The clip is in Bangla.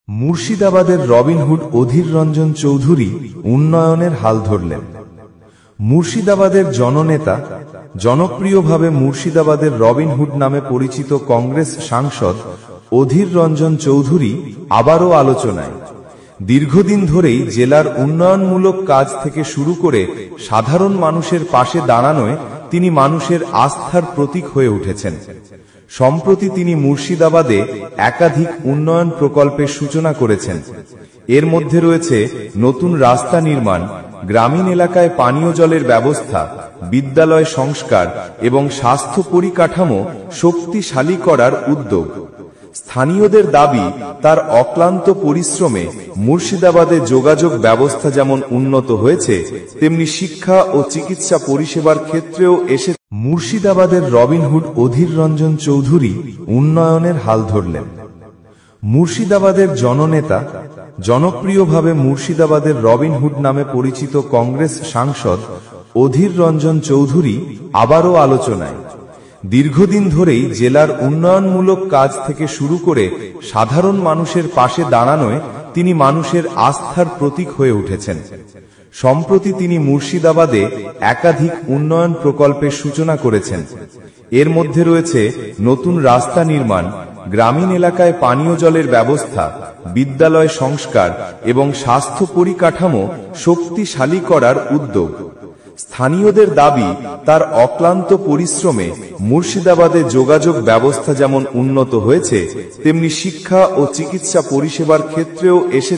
মুর্শিদাবাদের রবিনহুড অধীর রঞ্জন চৌধুরী উন্নয়নের হাল ধরলেন। মুর্শিদাবাদের জননেতা, জনপ্রিয়ভাবে মুর্শিদাবাদের রবিনহুড নামে পরিচিত কংগ্রেস সাংসদ অধীর রঞ্জন চৌধুরী আবারও আলোচনায়। দীর্ঘদিন ধরেই জেলার উন্নয়নমূলক কাজ থেকে শুরু করে সাধারণ মানুষের পাশে দাঁড়ানোয় তিনি মানুষের আস্থার প্রতীক হয়ে উঠেছেন। সম্প্রতি তিনি মুর্শিদাবাদে একাধিক উন্নয়ন প্রকল্পের সূচনা করেছেন। এর মধ্যে রয়েছে নতুন রাস্তা নির্মাণ, গ্রামীণ এলাকায় পানীয় জলের ব্যবস্থা, বিদ্যালয় সংস্কার এবং স্বাস্থ্য পরিকাঠামো শক্তিশালী করার উদ্যোগ। স্থানীয়দের দাবি, তার অক্লান্ত পরিশ্রমে মুর্শিদাবাদে যোগাযোগ ব্যবস্থা যেমন উন্নত হয়েছে, তেমনি শিক্ষা ও চিকিৎসা পরিষেবার ক্ষেত্রেও এসে। মুর্শিদাবাদের রবিনহুড অধীর রঞ্জন চৌধুরী উন্নয়নের হাল ধরলেন। মুর্শিদাবাদের জননেতা, জনপ্রিয়ভাবে মুর্শিদাবাদের রবিনহুড নামে পরিচিত কংগ্রেস সাংসদ অধীর রঞ্জন চৌধুরী আবারও আলোচনায়। দীর্ঘদিন ধরেই জেলার উন্নয়নমূলক কাজ থেকে শুরু করে সাধারণ মানুষের পাশে দাঁড়ানোয় তিনি মানুষের আস্থার প্রতীক হয়ে উঠেছেন। সম্প্রতি তিনি মুর্শিদাবাদে একাধিক উন্নয়ন প্রকল্পের সূচনা করেছেন। এর মধ্যে রয়েছে নতুন রাস্তা নির্মাণ, গ্রামীণ এলাকায় পানীয় জলের ব্যবস্থা, বিদ্যালয় সংস্কার এবং স্বাস্থ্য পরিকাঠামো শক্তিশালী করার উদ্যোগ। স্থানীয়দের দাবি, তার অক্লান্ত পরিশ্রমে মুর্শিদাবাদে যোগাযোগ ব্যবস্থা যেমন উন্নত হয়েছে, তেমনি শিক্ষা ও চিকিৎসা পরিষেবার ক্ষেত্রেও এসে।